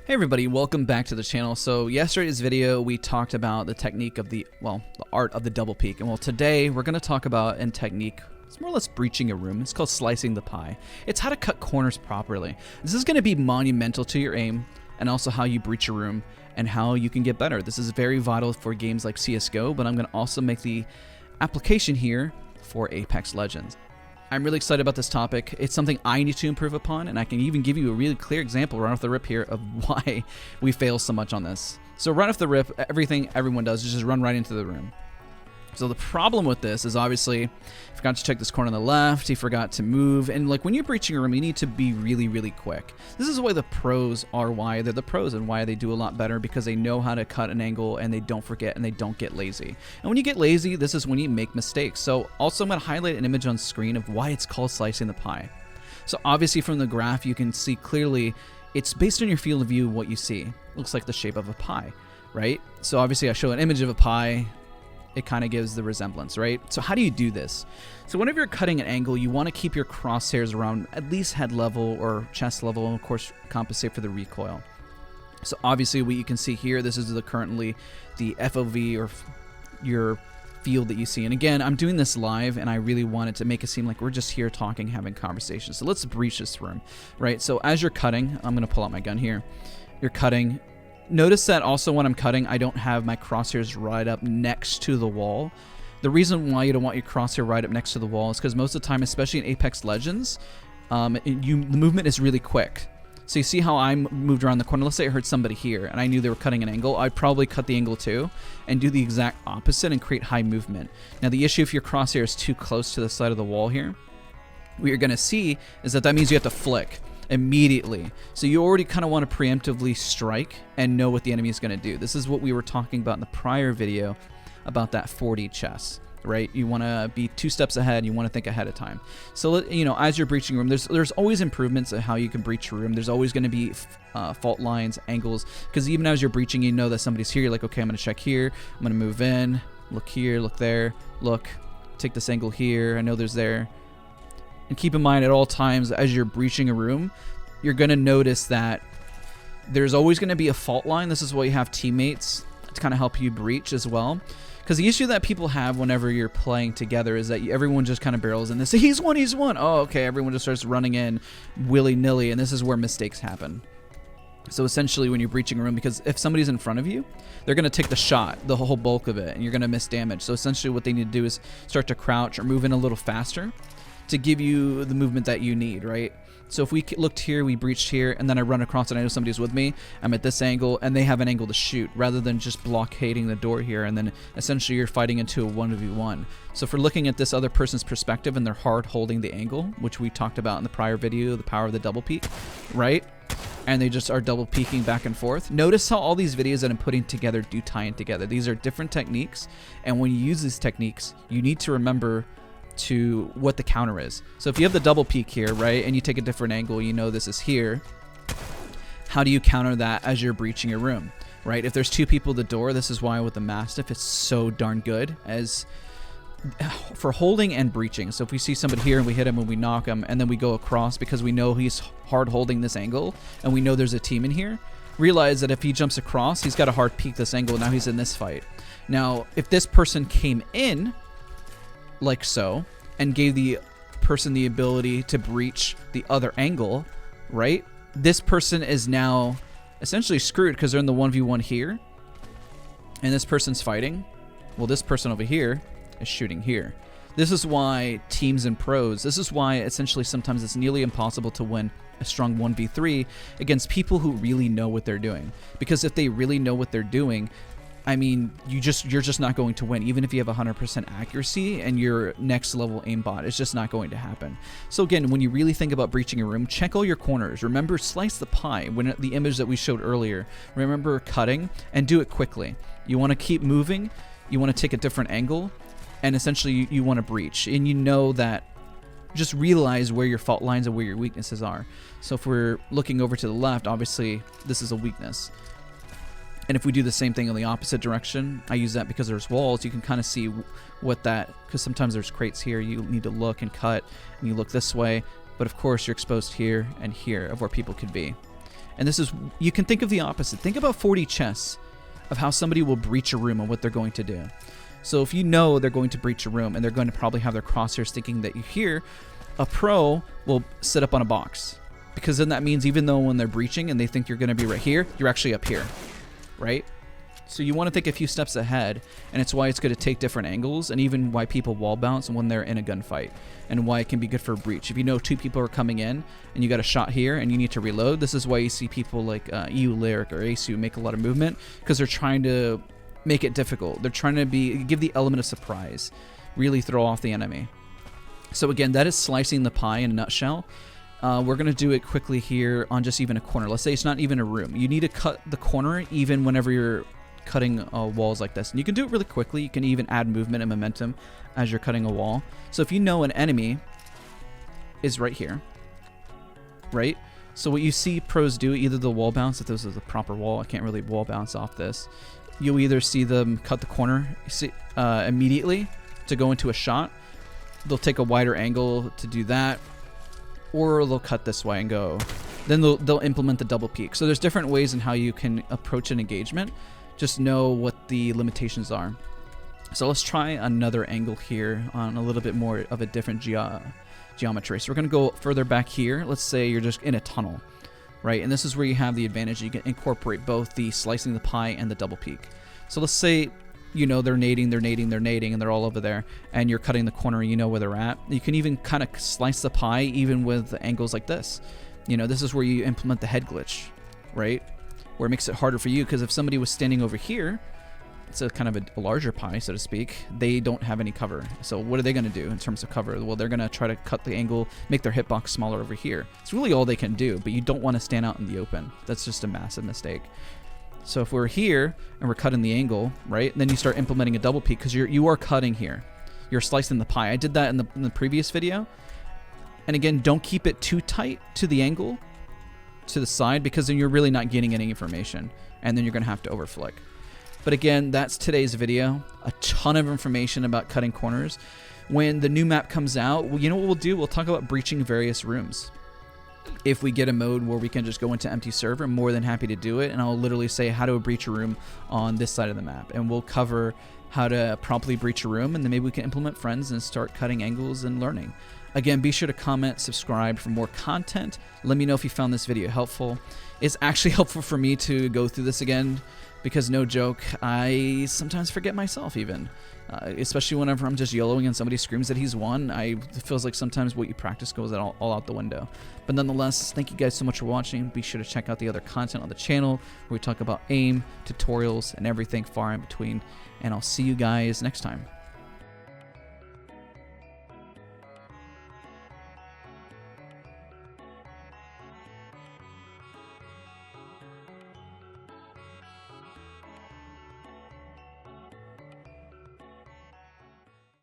Hey everybody, welcome back to the channel. So yesterday's video we talked about the technique of the art of the double peek, and today we're going to talk about a technique. It's more or less breaching a room. It's called slicing the pie. It's how to cut corners properly. This is going to be monumental to your aim and also how you breach a room and how you can get better. This is very vital for games like CSGO, but I'm going to also make the application here for Apex Legends. I'm really excited about this topic. It's something I need to improve upon, and I can even give you a really clear example right off the rip here of why we fail so much on this. So right off the rip, everything everyone does is just run right into the room. So the problem with this is obviously, you forgot to check this corner on the left, you forgot to move, and like when you're breaching a room, you need to be really, really quick. This is why the pros are why they're the pros and why they do a lot better, because they know how to cut an angle and they don't forget and they don't get lazy. And when you get lazy, this is when you make mistakes. So also I'm going to highlight an image on screen of why it's called slicing the pie. So obviously from the graph, you can see clearly it's based on your field of view what you see. It looks like the shape of a pie, right? So obviously I show an image of a pie. It kind of gives the resemblance, right? So how do you do this? So whenever you're cutting an angle, you want to keep your crosshairs around at least head level or chest level, and of course compensate for the recoil. So obviously what you can see here, this is currently the FOV or your field that you see. And again, I'm doing this live and I really wanted to make it seem like we're just here talking, having conversations. So let's breach this room, right? So as you're cutting, I'm going to pull out my gun here. You're cutting. Notice that also when I'm cutting, I don't have my crosshairs right up next to the wall. The reason why you don't want your crosshair right up next to the wall is because most of the time, especially in Apex Legends, the movement is really quick. So you see how I moved around the corner. Let's say I heard somebody here and I knew they were cutting an angle. I'd probably cut the angle too and do the exact opposite and create high movement. Now the issue if your crosshair is too close to the side of the wall here, what you're going to see is that means you have to flick immediately. So you already kind of want to preemptively strike and know what the enemy is going to do. This is what we were talking about in the prior video about that 4D chess, right? You want to be 2 steps ahead. You want to think ahead of time. So, you know, as you're breaching a room, there's always improvements of how you can breach a room. There's always going to be fault lines, angles, because even as you're breaching, you know that somebody's here. You're like, okay, I'm going to check here. I'm going to move in, look here, look there, look, take this angle here. I know there's there. And keep in mind at all times as you're breaching a room, you're going to notice that there's always going to be a fault line. This is why you have teammates to kind of help you breach as well. Because the issue that people have whenever you're playing together is that everyone just kind of barrels in. They say, he's one. Oh, okay. Everyone just starts running in willy-nilly, and this is where mistakes happen. So essentially when you're breaching a room, because if somebody's in front of you, they're going to take the shot, the whole bulk of it, and you're going to miss damage. So essentially what they need to do is start to crouch or move in a little faster to give you the movement that you need, right? So if we looked here, we breached here, and then I run across and I know somebody's with me, I'm at this angle, and they have an angle to shoot, rather than just blockading the door here, and then essentially you're fighting into a 1v1. So if we're looking at this other person's perspective and they're hard holding the angle, which we talked about in the prior video, the power of the double peek, right? And they just are double peeking back and forth. Notice how all these videos that I'm putting together do tie in together. These are different techniques, and when you use these techniques, you need to remember to what the counter is. So if you have the double peek here, right, and you take a different angle, you know this is here, how do you counter that as you're breaching a room, right? If there's 2 people at the door, this is why with the Mastiff it's so darn good as for holding and breaching. So if we see somebody here and we hit him and we knock him and then we go across because we know he's hard holding this angle and we know there's a team in here, realize that if he jumps across, he's got a hard peek this angle. Now he's in this fight. Now if this person came in like so, and gave the person the ability to breach the other angle, right? This person is now essentially screwed because they're in the 1v1 here, and this person's fighting. Well, this person over here is shooting here. This is why teams and pros, this is why essentially sometimes it's nearly impossible to win a strong 1v3 against people who really know what they're doing. Because if they really know what they're doing, I mean, you're just not going to win. Even if you have 100% accuracy and your next level aimbot, it's just not going to happen. So again, when you really think about breaching a room, check all your corners. Remember, slice the pie. When the image that we showed earlier, remember cutting and do it quickly. You want to keep moving. You want to take a different angle, and essentially you want to breach. And you know that. Just realize where your fault lines and where your weaknesses are. So if we're looking over to the left, obviously this is a weakness. And if we do the same thing in the opposite direction, I use that because there's walls, you can kind of see what that, because sometimes there's crates here, you need to look and cut, and you look this way, but of course you're exposed here and here of where people could be. And this is, you can think of the opposite. Think about 4D chess of how somebody will breach a room and what they're going to do. So if you know they're going to breach a room and they're going to probably have their crosshairs thinking that you're here, a pro will sit up on a box. Because then that means even though when they're breaching and they think you're going to be right here, you're actually up here, right? So you want to think a few steps ahead, and it's why it's good to take different angles, and even why people wall bounce when they're in a gunfight, and why it can be good for a breach. If you know 2 people are coming in, and you got a shot here, and you need to reload, this is why you see people like EU Lyric or Asu make a lot of movement, because they're trying to make it difficult. They're trying to give the element of surprise, really throw off the enemy. So again, that is slicing the pie in a nutshell. We're going to do it quickly here on just even a corner. Let's say it's not even a room. You need to cut the corner even whenever you're cutting walls like this. And you can do it really quickly. You can even add movement and momentum as you're cutting a wall. So if you know an enemy is right here, right? So what you see pros do, either the wall bounce, if this is the proper wall, I can't really wall bounce off this. You'll either see them cut the corner immediately to go into a shot. They'll take a wider angle to do that, or they'll cut this way and go. Then they'll implement the double peek. So there's different ways in how you can approach an engagement. Just know what the limitations are. So let's try another angle here on a little bit more of a different geometry. So we're going to go further back here. Let's say you're just in a tunnel, right? And this is where you have the advantage. You can incorporate both the slicing the pie and the double peek. So let's say, you know, they're nading, and they're all over there, and you're cutting the corner and you know where they're at. You can even kind of slice the pie even with angles like this. You know, this is where you implement the head glitch, right? Where it makes it harder for you, because if somebody was standing over here, it's a kind of a larger pie, so to speak, they don't have any cover. So what are they going to do in terms of cover? Well, they're going to try to cut the angle, make their hitbox smaller over here. It's really all they can do, but you don't want to stand out in the open. That's just a massive mistake. So if we're here and we're cutting the angle, right, then you start implementing a double peek, because you are cutting here. You're slicing the pie. I did that in the previous video. And again, don't keep it too tight to the angle, to the side, because then you're really not getting any information, and then you're going to have to overflick. But again, that's today's video. A ton of information about cutting corners. When the new map comes out, well, you know what we'll do? We'll talk about breaching various rooms. If we get a mode where we can just go into empty server, I'm more than happy to do it, and I'll literally say how to breach a room on this side of the map, and we'll cover how to properly breach a room, and then maybe we can implement friends and start cutting angles and learning. Again, be sure to comment, subscribe for more content. Let me know if you found this video helpful. It's actually helpful for me to go through this again, because no joke, I sometimes forget myself even. Especially whenever I'm just YOLOing and somebody screams that he's won, it feels like sometimes what you practice goes all out the window. But nonetheless, thank you guys so much for watching. Be sure to check out the other content on the channel where we talk about aim, tutorials, and everything far in between. And I'll see you guys next time.